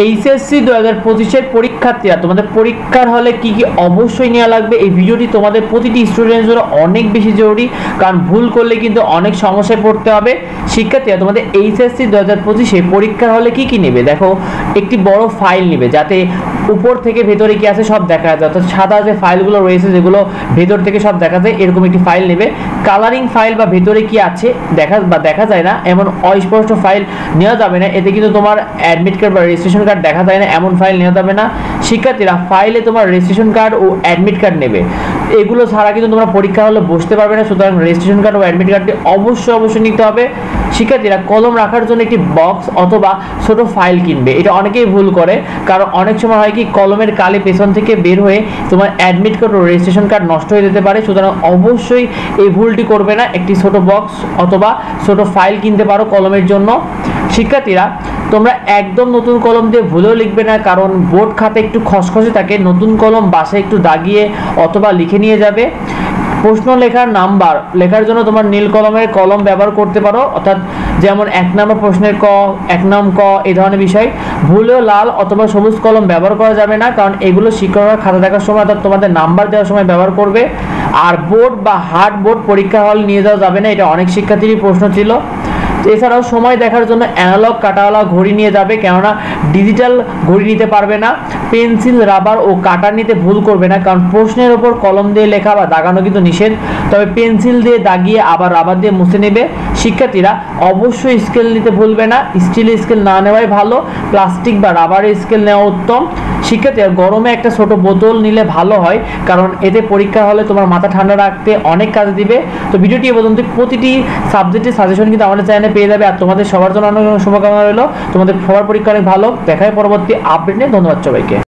HSC 2025 পরীক্ষার্থীরা তোমাদের পরীক্ষার হলে কি কি অবশ্যই নেওয়া লাগবে, এই ভিডিওটি তোমাদের প্রতিটি স্টুডেন্টের জন্য অনেক বেশি জরুরি, কারণ ভুল করলে কিন্তু অনেক সমস্যায় পড়তে হবে। শিক্ষার্থীরা তোমাদের এইচএসসি 2025 পরীক্ষার হলে কি কি নেবে, দেখো একটি বড় ফাইল নেবে যাতে উপর থেকে ভেতরে কি আছে সব দেখা যায়, অর্থাৎ সাদা যে ফাইলগুলো রয়েছে যেগুলো ভেতর থেকে সব দেখা যায় এরকম একটি ফাইল নেবে। কালারিং ফাইল বা ভেতরে কি আছে দেখা যায় না এমন অস্পষ্ট ফাইল নেওয়া যাবে না, এতে কিন্তু তোমার অ্যাডমিট কার্ড বা রেজিস্ট্রেশন কার্ড দেখা যায় না এমন ফাইল নেওয়া যাবে না। শিক্ষার্থীরা ফাইলে তোমার রেজিস্ট্রেশন কার্ড ও অ্যাডমিট কার্ড নেবে, এগুলো ছাড়া কিন্তু তোমরা পরীক্ষা হলে বসতে পারবে না, সুতরাং রেজিস্ট্রেশন কার্ড ও অ্যাডমিট কার্ডটি অবশ্যই নিতে হবে। শিক্ষার্থীরা কলম রাখার জন্য একটি বক্স অথবা ছোট ফাইল কিনবে, এটা অনেকেই ভুল করে, কারণ অনেক সময় হয় কি কলমের কালি পেছন থেকে বের হয়ে তোমার অ্যাডমিট কার্ড ও রেজিস্ট্রেশন কার্ড নষ্ট হয়ে যেতে পারে, সুতরাং অবশ্যই এই ভুলটি করবে না, একটি ছোট বক্স অথবা ছোট ফাইল কিনতে পারো কলমের জন্য। শিক্ষার্থীরা তোমরা একদম নতুন কলম দিয়ে ভুলেও লিখবে না, কারণ বোর্ড খাতে একটু খসখসে থাকে, নতুন কলম বাসায় একটু দাগিয়ে অথবা লিখে নিয়ে যাবে। প্রশ্ন লেখার নাম্বার লেখার জন্য তোমার নীল কলমের কলম ব্যবহার করতে পারো, অর্থাৎ যেমন 1 নম্বর প্রশ্নের ক, 1 নং ক এই ধরনের বিষয়। ভুলেও লাল অথবা সবুজ কলম ব্যবহার করা যাবে না, কারণ এগুলো শিক্ষকরা খাতা দেখার সময় অর্থাৎ তোমাদের নাম্বার দেওয়ার সময় ব্যবহার করবে। আর বোর্ড বা হার্ড বোর্ড পরীক্ষা হল নিয়ে যাওয়া যাবে না, এটা অনেক শিক্ষার্থীরই প্রশ্ন ছিল। এছাড়াও সময় দেখার জন্য অ্যানালগ কাঁটাওয়ালা ঘড়ি নিয়ে যাবে, কেননা ডিজিটাল ঘড়ি নিতে পারবে না। পেন্সিল, রাবার ও কাটার নিতে ভুল করবে না, কারণ প্রশ্নের ওপর কলম দিয়ে লেখা বা দাগানো কিন্তু নিষেধ, তবে পেন্সিল দিয়ে দাগিয়ে আবার রাবার দিয়ে মুছে নেবে। শিক্ষার্থীরা অবশ্যই স্কেল নিতে ভুলবে না, স্টিলের স্কেল না নেওয়াই ভালো, প্লাস্টিক বা রাবারের স্কেল নেওয়া উত্তম। শিক্ষার্থীরা গরমে একটা ছোট বোতল নিলে ভালো হয়, কারণ এতে পরীক্ষা হলে তোমার মাথা ঠান্ডা রাখতে অনেক কাজে দিবে। তো ভিডিওটি এ পর্যন্ত, প্রতিটি সাবজেক্টের সাজেশন কিন্তু আমাদের চ্যানেলে পেয়ে যাবে, আর তোমাদের সবার জন্য অনেক শুভকামনা রইল, তোমাদের সবার পরীক্ষা অনেক ভালো। দেখা হয় পরবর্তী আপডেট নিয়ে, ধন্যবাদ সবাইকে।